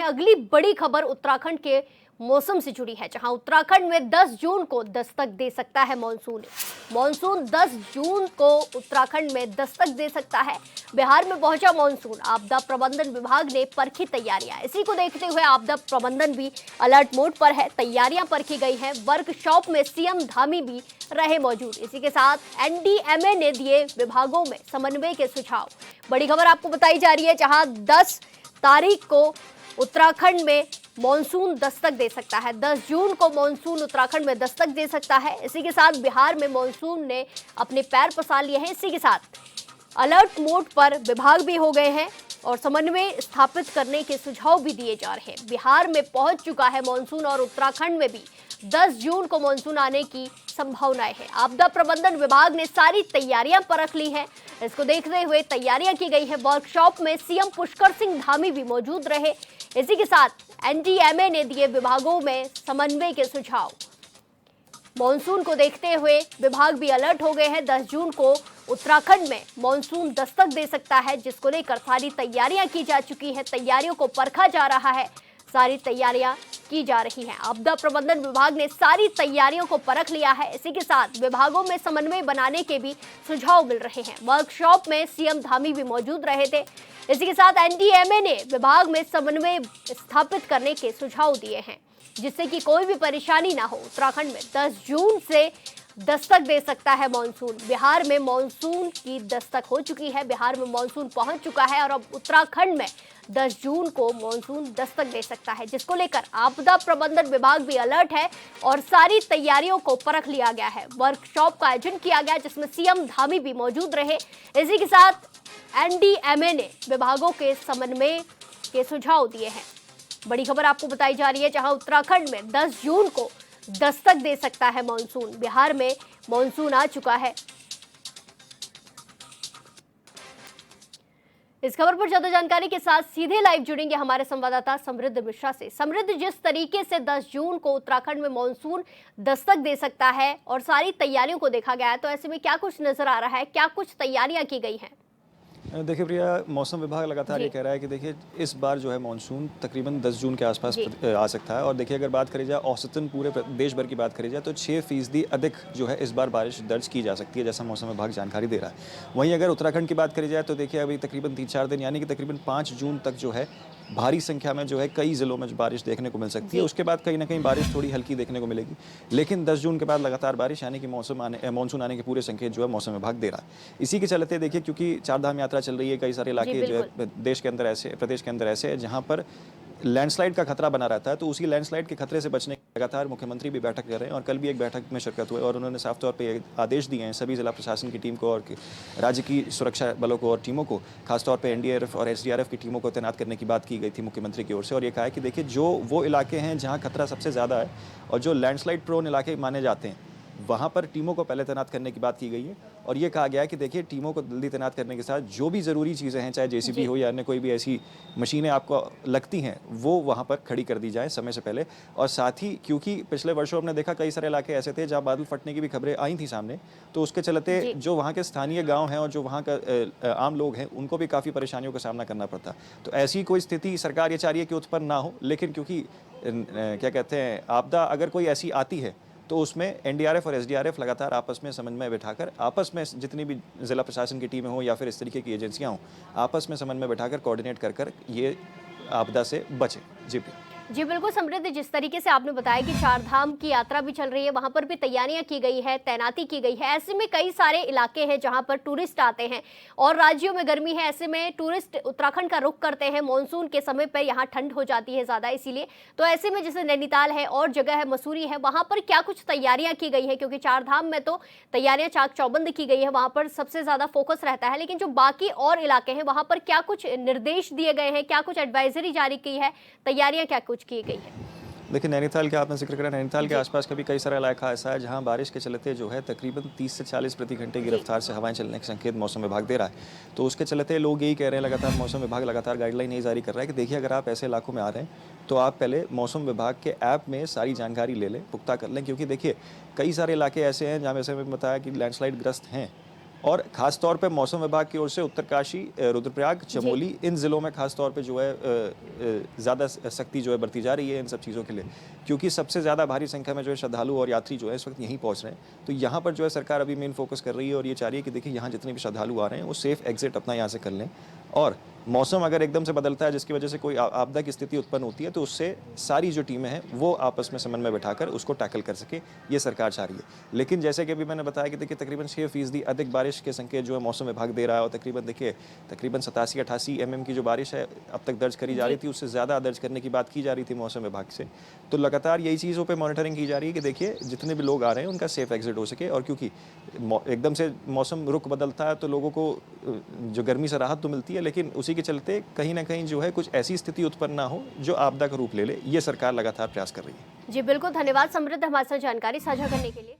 हैं अगली बड़ी खबर उत्तराखंड के मौसम से जुड़ी है, जहां उत्तराखंड में 10 जून को दस्तक दे सकता है मानसून। मानसून 10 जून को उत्तराखंड में दस्तक दे सकता है। बिहार में पहुंचा मानसून, आपदा प्रबंधन विभाग ने परखी तैयारियां। इसी को देखते हुए आपदा प्रबंधन भी अलर्ट मोड पर है, तैयारियां परखी गई हैं। वर्कशॉप में सीएम धामी भी रहे मौजूद। इसी के साथ एनडीएमए ने दिए विभागों में समन्वय के सुझाव। बड़ी खबर आपको बताई जा रही है, जहां 10 तारीख को उत्तराखंड में मॉनसून दस्तक दे सकता है। 10 जून को मॉनसून उत्तराखंड में दस्तक दे सकता है। इसी के साथ बिहार में मॉनसून ने अपने पैर पसार लिए हैं। इसी के साथ अलर्ट मोड पर विभाग भी हो गए हैं और समन्वय स्थापित करने के सुझाव भी दिए जा रहे हैं। बिहार में पहुंच चुका है मॉनसून और उत्तराखंड में भी 10 जून को मॉनसून आने की संभावनाएं हैं। आपदा प्रबंधन विभाग ने सारी तैयारियां परख ली हैं। इसको देखते हुए तैयारियां की गई हैं। वर्कशॉप में सीएम पुष्कर सिंह धामी भी मौजूद रहे। इसी के साथ एनडीएमए ने दिए विभागों में समन्वय के सुझाव। मॉनसून को देखते हुए विभाग भी अलर्ट हो गए हैं। 10 जून को उत्तराखंड में मॉनसून दस्तक दे सकता है, जिसको लेकर सारी तैयारियां की जा चुकी हैं। तैयारियों को परखा जा रहा है, सारी तैयारियां की जा रही हैं। आपदा प्रबंधन विभाग ने सारी तैयारियों को परख लिया है। इसी के साथ विभागों में समन्वय बनाने के भी सुझाव मिल रहे हैं। वर्कशॉप में सीएम धामी भी मौजूद रहे थे। इसी के साथ एनडीएमए ने विभाग में समन्वय स्थापित करने के सुझाव दिए हैं, जिससे कि कोई भी परेशानी ना हो। उत्तराखंड में 10 जून से दस्तक दे सकता है मॉनसून। बिहार में मॉनसून की दस्तक हो चुकी है, बिहार में मॉनसून पहुंच चुका है और अब उत्तराखंड में 10 जून को मॉनसून दस्तक दे सकता है, जिसको लेकर आपदा प्रबंधन विभाग भी अलर्ट है और सारी तैयारियों को परख लिया गया है। वर्कशॉप का आयोजन किया गया, जिसमें सीएम धामी भी मौजूद रहे। इसी के साथ एनडीएमए ने विभागों के समन्वय के सुझाव दिए हैं। बड़ी खबर आपको बताई जा रही है, जहां उत्तराखंड में 10 जून को दस्तक दे सकता है मॉनसून। बिहार में मॉनसून आ चुका है। इस खबर पर ज्यादा जानकारी के साथ सीधे लाइव जुड़ेंगे हमारे संवाददाता समृद्ध मिश्रा से। समृद्ध, जिस तरीके से 10 जून को उत्तराखंड में मॉनसून दस्तक दे सकता है और सारी तैयारियों को देखा गया है, तो ऐसे में क्या कुछ नजर आ रहा है, क्या कुछ तैयारियां की गई हैं? देखिए प्रिया, मौसम विभाग लगातार ये कह रहा है कि देखिए इस बार जो है मानसून तकरीबन 10 जून के आसपास आ सकता है। और देखिए अगर बात करी जाए औसतन पूरे देश भर की बात करी जाए तो 6% अधिक जो है इस बार बारिश दर्ज की जा सकती है, जैसा मौसम विभाग जानकारी दे रहा है। वहीं अगर उत्तराखंड की बात करी जाए तो देखिए अभी तकरीबन 3-4 दिन यानी कि तकरीबन 5 जून तक जो है भारी संख्या में जो है कई जिलों में बारिश देखने को मिल सकती है। उसके बाद कहीं ना कहीं बारिश थोड़ी हल्की देखने को मिलेगी, लेकिन 10 जून के बाद लगातार बारिश यानी कि मानसून आने के पूरे संकेत जो है मौसम विभाग दे रहा है। इसी के चलते देखिए, क्योंकि चारधाम यात्रा चल रही है, कई सारे इलाके जो है प्रदेश के अंदर ऐसे है जहां पर लैंडस्लाइड का खतरा बना रहता है। तो उसी लैंडस्लाइड के खतरे से बचने लगातार मुख्यमंत्री भी बैठक कर रहे हैं और कल भी एक बैठक में शिरकत हुई और उन्होंने साफ तौर पे आदेश दिए हैं सभी जिला प्रशासन की टीम को और राज्य की सुरक्षा बलों को और टीमों को, खासतौर पे एनडीआरएफ और एसडीआरएफ की टीमों को तैनात करने की बात की गई थी मुख्यमंत्री की ओर से। और ये कहा है कि देखिए जो वो इलाके हैं जहाँ खतरा सबसे ज़्यादा है और जो लैंडस्लाइड प्रोन इलाके माने जाते हैं, वहाँ पर टीमों को पहले तैनात करने की बात की गई है। और ये कहा गया है कि देखिए टीमों को जल्दी तैनात करने के साथ जो भी ज़रूरी चीज़ें हैं, चाहे जेसीबी हो या अन्य कोई भी ऐसी मशीनें आपको लगती हैं, वो वहाँ पर खड़ी कर दी जाए समय से पहले। और साथ ही क्योंकि पिछले वर्षों हमने देखा कई सारे इलाके ऐसे थे जहाँ बादल फटने की भी खबरें आई थी सामने, तो उसके चलते जो वहाँ के स्थानीय गाँव हैं और जो वहाँ का आम लोग हैं, उनको भी काफ़ी परेशानियों का सामना करना पड़ता। तो ऐसी कोई स्थिति सरकार ये चाह रही है कि उत्पन्न ना हो, लेकिन क्योंकि क्या कहते हैं, आपदा अगर कोई ऐसी आती है तो उसमें एनडीआरएफ और एसडीआरएफ लगातार आपस में समन्वय बिठाकर, आपस में जितनी भी जिला प्रशासन की टीमें हो या फिर इस तरीके की एजेंसियां हों, आपस में समन्वय बिठाकर कोऑर्डिनेट कर ये आपदा से बचे। जी बिल्कुल समृद्ध, जिस तरीके से आपने बताया कि चारधाम की यात्रा भी चल रही है, वहां पर भी तैयारियां की गई है, तैनाती की गई है। ऐसे में कई सारे इलाके हैं जहां पर टूरिस्ट आते हैं और राज्यों में गर्मी है, ऐसे में टूरिस्ट उत्तराखंड का रुख करते हैं। मानसून के समय पर यहाँ ठंड हो जाती है ज़्यादा, इसीलिए तो ऐसे में जैसे नैनीताल है और जगह है मसूरी है, वहाँ पर क्या कुछ तैयारियाँ की गई है? क्योंकि चारधाम में तो तैयारियाँ चाक चौबंद की गई है, वहाँ पर सबसे ज़्यादा फोकस रहता है, लेकिन जो बाकी और इलाके हैं वहाँ पर क्या कुछ निर्देश दिए गए हैं, क्या कुछ एडवाइजरी जारी की है, तैयारियाँ क्या कुछ की गई है? देखिए नैनीताल का आपने जिक्र करा, नैनीताल के आसपास का भी कई सारा इलाका ऐसा है जहां बारिश के चलते जो है तकरीबन 30 से 40 प्रति घंटे की रफ्तार से हवाएं चलने के संकेत मौसम विभाग दे रहा है। तो उसके चलते लोग यही कह रहे हैं, लगातार मौसम विभाग लगातार गाइडलाइन यही जारी कर रहा है कि देखिए अगर आप ऐसे इलाकों में आ रहे हैं तो आप पहले मौसम विभाग के ऐप में सारी जानकारी ले लें, पुख्ता कर लें, क्योंकि देखिए कई सारे इलाके ऐसे हैं जहाँ, जैसे मैंने बताया कि लैंडस्लाइड ग्रस्त हैं और ख़ास तौर पे मौसम विभाग की ओर से उत्तरकाशी, रुद्रप्रयाग, चमोली, इन ज़िलों में ख़ास तौर पे जो है ज़्यादा सख्ती जो है बरती जा रही है इन सब चीज़ों के लिए, क्योंकि सबसे ज़्यादा भारी संख्या में जो है श्रद्धालु और यात्री जो है इस वक्त यहीं पहुँच रहे हैं। तो यहाँ पर जो है सरकार अभी मेन फोकस कर रही है और ये चाह रही है कि देखिए यहाँ जितने भी श्रद्धालु आ रहे हैं वो सेफ एग्जिट अपना यहाँ से कर लें, और मौसम अगर एकदम से बदलता है जिसकी वजह से कोई आपदा की स्थिति उत्पन्न होती है तो उससे सारी जो टीमें हैं वो आपस में समन्वय बिठाकर उसको टैकल कर सके, ये सरकार चाह रही है। लेकिन जैसे कि अभी मैंने बताया कि देखिए तकरीबन 6% अधिक बारिश के संकेत जो है मौसम विभाग दे रहा है, और तकरीबन 87-88 mm की जो बारिश है अब तक दर्ज करी जा रही थी, उससे ज़्यादा दर्ज करने की बात की जा रही थी मौसम विभाग से। तो लगातार यही चीज़ों पर मॉनिटरिंग की जा रही है कि देखिए जितने भी लोग आ रहे हैं उनका सेफ एग्जिट हो सके, और क्योंकि एकदम से मौसम रुख बदलता है तो लोगों को जो गर्मी से राहत तो मिलती है, लेकिन उसी के चलते कहीं ना कहीं जो है कुछ ऐसी स्थिति उत्पन्न ना हो जो आपदा का रूप ले ले, ये सरकार लगातार प्रयास कर रही है। जी बिल्कुल, धन्यवाद समृद्ध हमारे साथ जानकारी साझा करने के लिए।